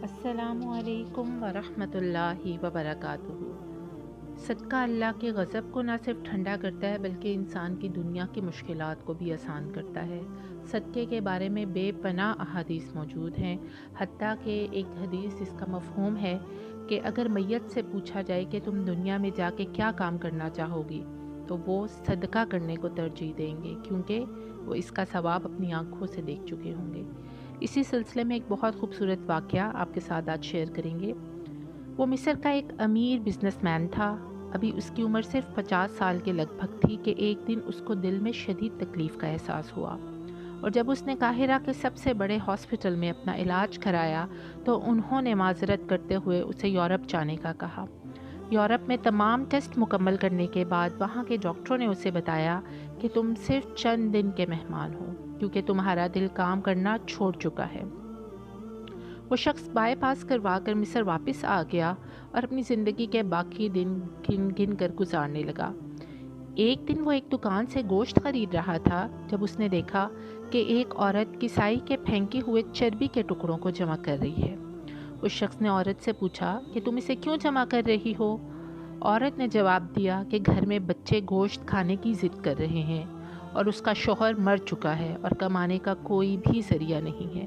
السلام علیکم ورحمۃ اللہ وبرکاتہ۔ صدقہ اللہ کے غضب کو نہ صرف ٹھنڈا کرتا ہے بلکہ انسان کی دنیا کی مشکلات کو بھی آسان کرتا ہے۔ صدقے کے بارے میں بے پناہ احادیث موجود ہیں، حتیٰ کہ ایک حدیث اس کا مفہوم ہے کہ اگر میت سے پوچھا جائے کہ تم دنیا میں جا کے کیا کام کرنا چاہو گی تو وہ صدقہ کرنے کو ترجیح دیں گے، کیونکہ وہ اس کا ثواب اپنی آنکھوں سے دیکھ چکے ہوں گے۔ اسی سلسلے میں ایک بہت خوبصورت واقعہ آپ کے ساتھ آج شیئر کریں گے۔ وہ مصر کا ایک امیر بزنس مین تھا۔ ابھی اس کی عمر صرف 50 سال کے لگ بھگ تھی کہ ایک دن اس کو دل میں شدید تکلیف کا احساس ہوا، اور جب اس نے قاہرہ کے سب سے بڑے ہاسپٹل میں اپنا علاج کرایا تو انہوں نے معذرت کرتے ہوئے اسے یورپ جانے کا کہا۔ یورپ میں تمام ٹیسٹ مکمل کرنے کے بعد وہاں کے ڈاکٹروں نے اسے بتایا کہ تم صرف چند دن کے مہمان ہو، کیونکہ تمہارا دل کام کرنا چھوڑ چکا ہے۔ وہ شخص بائی پاس کروا کر مصر واپس آ گیا اور اپنی زندگی کے باقی دن گن گن کر گزارنے لگا۔ ایک دن وہ ایک دکان سے گوشت خرید رہا تھا جب اس نے دیکھا کہ ایک عورت کسائی کے پھینکے ہوئے چربی کے ٹکڑوں کو جمع کر رہی ہے۔ اس شخص نے عورت سے پوچھا کہ تم اسے کیوں جمع کر رہی ہو؟ عورت نے جواب دیا کہ گھر میں بچے گوشت کھانے کی ضد کر رہے ہیں اور اس کا شوہر مر چکا ہے اور کمانے کا کوئی بھی ذریعہ نہیں ہے،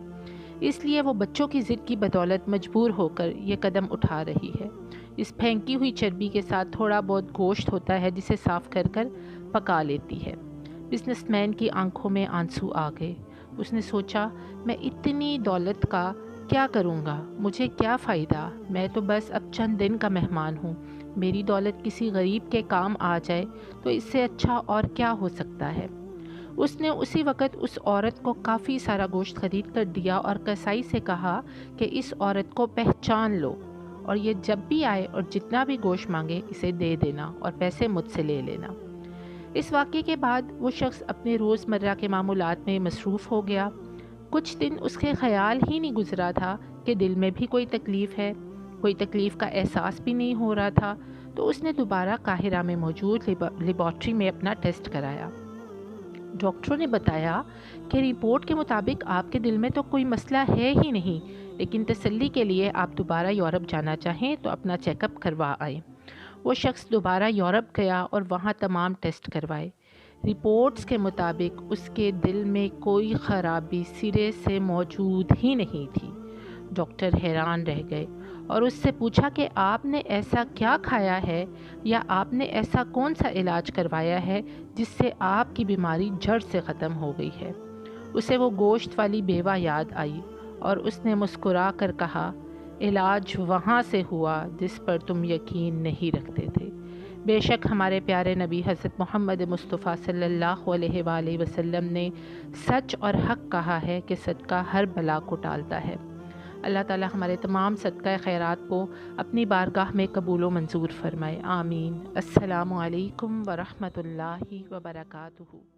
اس لیے وہ بچوں کی ضد کی بدولت مجبور ہو کر یہ قدم اٹھا رہی ہے۔ اس پھینکی ہوئی چربی کے ساتھ تھوڑا بہت گوشت ہوتا ہے جسے صاف کر کر پکا لیتی ہے۔ بزنس مین کی آنکھوں میں آنسو آ گئے۔ اس نے سوچا، میں اتنی دولت کا کیا کروں گا؟ مجھے کیا فائدہ؟ میں تو بس اب چند دن کا مہمان ہوں۔ میری دولت کسی غریب کے کام آ جائے تو اس سے اچھا اور کیا ہو سکتا ہے؟ اس نے اسی وقت اس عورت کو کافی سارا گوشت خرید کر دیا اور کسائی سے کہا کہ اس عورت کو پہچان لو اور یہ جب بھی آئے اور جتنا بھی گوشت مانگے اسے دے دینا اور پیسے مجھ سے لے لینا۔ اس واقعے کے بعد وہ شخص اپنے روزمرہ کے معمولات میں مصروف ہو گیا۔ کچھ دن اس کے خیال ہی نہیں گزرا تھا کہ دل میں بھی کوئی تکلیف ہے، کوئی تکلیف کا احساس بھی نہیں ہو رہا تھا، تو اس نے دوبارہ قاہرہ میں موجود لیبارٹری میں اپنا ٹیسٹ کرایا۔ ڈاکٹروں نے بتایا کہ رپورٹ کے مطابق آپ کے دل میں تو کوئی مسئلہ ہے ہی نہیں، لیکن تسلی کے لیے آپ دوبارہ یورپ جانا چاہیں تو اپنا چیک اپ کروا آئیں۔ وہ شخص دوبارہ یورپ گیا اور وہاں تمام ٹیسٹ کروائے۔ رپورٹس کے مطابق اس کے دل میں کوئی خرابی سرے سے موجود ہی نہیں تھی۔ ڈاکٹر حیران رہ گئے اور اس سے پوچھا کہ آپ نے ایسا کیا کھایا ہے یا آپ نے ایسا کون سا علاج کروایا ہے جس سے آپ کی بیماری جڑ سے ختم ہو گئی ہے؟ اسے وہ گوشت والی بیوہ یاد آئی اور اس نے مسکرا کر کہا، علاج وہاں سے ہوا جس پر تم یقین نہیں رکھتے تھے۔ بے شک ہمارے پیارے نبی حضرت محمد مصطفیٰ صلی اللہ علیہ وآلہ وسلم نے سچ اور حق کہا ہے کہ صدقہ ہر بلا کو ٹالتا ہے۔ اللہ تعالی ہمارے تمام صدقہ خیرات کو اپنی بارگاہ میں قبول و منظور فرمائے، آمین۔ السلام علیکم ورحمۃ اللہ وبرکاتہ۔